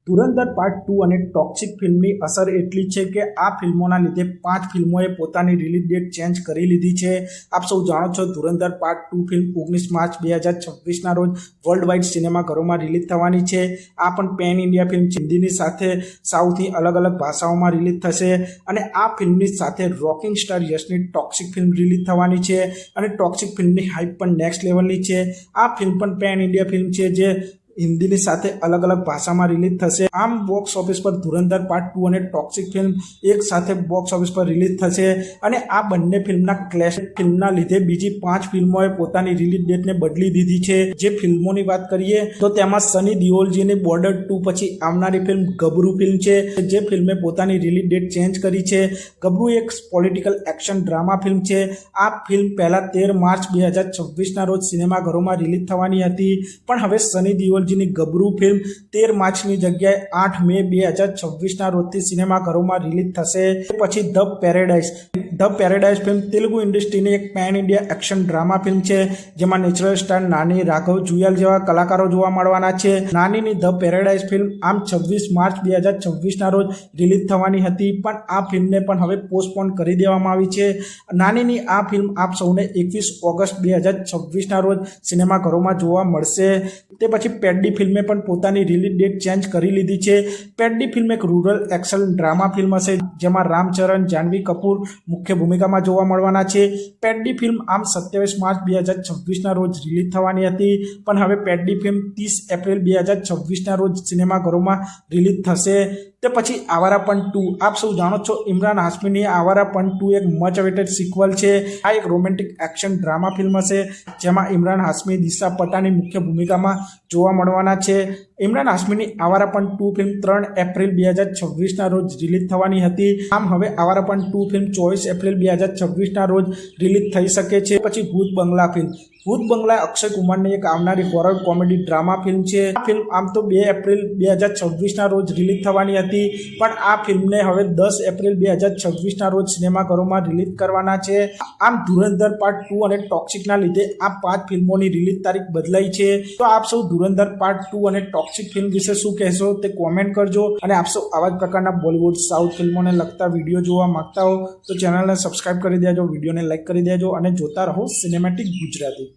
ધુરંધર part 2 અને toxic ફિલ્મની અસર એટલી છે કે આ ફિલ્મોના લીધે 5 ફિલ્મોએ પોતાની રિલીઝ ડેટ ચેન્જ કરી લીધી છે। આપ સૌ જાણો છો ધુરંધર પાર્ટ 2 ફિલ્મ 19 માર્ચ 2026ના રોજ વર્લ્ડ વાઇડ સિનેમાઘરોમાં રિલીઝ થવાની છે। આ પણ પેન ઇન્ડિયા ફિલ્મ છે, હિન્દીની સાથે સાઉથની અલગ અલગ ભાષાઓમાં રિલીઝ થશે અને આ ફિલ્મની સાથે રોકિંગ સ્ટાર યશની ટોક્સિક ફિલ્મ રિલીઝ થવાની છે અને ટોક્સિક ફિલ્મની હાઇપ પણ નેક્સ્ટ લેવલની છે। આ ફિલ્મ પણ પેન ઇન્ડિયા ફિલ્મ છે જે हिंदी સાથે અલગ અલગ ભાષામાં રિલીઝ થશે। આમ બોક્સ ઓફિસ પર ધુરંધર પાર્ટ 2 અને ટોક્સિક ફિલ્મ એક સાથે બોક્સ ઓફિસ પર રિલીઝ થશે અને આ બંને ફિલ્મના ક્લેશ ફિલ્મના લીધે બીજી 5 ફિલ્મોએ પોતાની રિલીઝ ડેટને બદલી દીધી છે। જે ફિલ્મોની વાત કરીએ તો તેમાં સની દેઓલજીની બોર્ડર 2 પછી આવનારી ફિલ્મ ગબરૂ ફિલ્મ છે, જે ફિલ્મે પોતાની રિલીઝ ડેટ ચેન્જ કરી છે। ગબરૂ એક પોલિટિકલ એક્શન ડ્રામા ફિલ્મ છે। આ ફિલ્મ પહેલા 13 માર્ચ 2026ના રોજ સિનેમાઘરોમાં રિલીઝ થવાની હતી, પણ હવે સની દેઓલ ની ગબરૂ ફિલ્મ 13 માર્ચની જગ્યાએ 8 મે 2026ના રોજથી સિનેમાઘરોમાં રિલીઝ થશે। પછી ધ પેરેડાઇઝ ફિલ્મ તેલુગુ ઇન્ડસ્ટ્રીની એક pen India action drama film છે, જેમાં નેચરલ સ્ટાર નાની, રાઘવ જુયાલ જેવા કલાકારો જોવા મળવાના છે। નાનીની ધ પેરેડાઇઝ ફિલ્મ આમ 26 માર્ચ 2026ના રોજ રિલીઝ થવાની હતી, પણ આ ફિલ્મને પણ હવે પોસ્ટપોન કરી દેવામાં આવી છે। નાનીની આ ફિલ્મ આપ સૌને 21 ઓગસ્ટ 2026ના રોજ સિનેમાઘરોમાં જોવા મળશે। તે પછી પેડ્ડી ફિલ્મે પણ પોતાની રિલીઝ ડેટ ચેન્જ કરી લીધી છે। પેડ્ડી ફિલ્મ એક રૂરલ એક્શન ડ્રામા ફિલ્મ હશે, જેમાં રામચરણ, જાહ્નવી કપૂર મુખ્ય ભૂમિકામાં જોવા મળવાના છે। પેડ્ડી ફિલ્મ આમ 27 માર્ચ 2026ના રોજ રિલીઝ થવાની હતી, પણ હવે પેડ્ડી ફિલ્મ 30 એપ્રિલ 2026ના રોજ સિનેમાઘરોમાં રિલીઝ થશે। તે પછી આવારાપન 2 આપ સૌ જાણો છો ઇમરાન હાશમીની આવારાપન 2 એક મચ અવેટેડ સિક્વલ છે। આ એક રોમેન્ટિક એક્શન ડ્રામા ફિલ્મ હશે, જેમાં ઇમરાન હાશમી, દિશા પટાની મુખ્ય ભૂમિકામાં જોવા મળવાના છે। ઇમરાન હાશમીની આવારાપન 2 ફિલ્મ 3 એપ્રિલ 2026ના રોજ રિલીઝ થવાની હતી, આમ હવે આવારાપન 2 ફિલ્મ 24 એપ્રિલ 2026ના રોજ રિલીઝ થઈ શકે છે। પછી ભૂત બંગલા ફિલ્મ અક્ષય કુમારની એક આવનારી હોરર કોમેડી ડ્રામા ફિલ્મ છે। આ ફિલ્મ આમ તો 2 એપ્રિલ 2026ના રોજ રિલીઝ થવાની હતી, પણ આ ફિલ્મને હવે 10 એપ્રિલ 2026ના રોજ સિનેમાઘરોમાં રિલીઝ કરવાના છે। આમ ધુરંધર પાર્ટ 2 અને ટોક્સિકના લીધે આ 5 ફિલ્મોની રિલીઝ તારીખ બદલાઈ છે। તો આપ સૌ ધુરંધર પાર્ટ 2 અને ટોક્સિક ફિલ્મ વિશે શું કહેશો તે કોમેન્ટ કરજો, અને આપ સૌ આવા જ પ્રકારના બોલિવૂડ, સાઉથ ફિલ્મોને લગતા વિડીયો જોવા માંગતા હો તો ચેનલને સબસ્ક્રાઇબ કરી દેજો, વિડીયોને લાઇક કરી દેજો અને જોતા રહો સિનેમેટિક ગુજરાતી।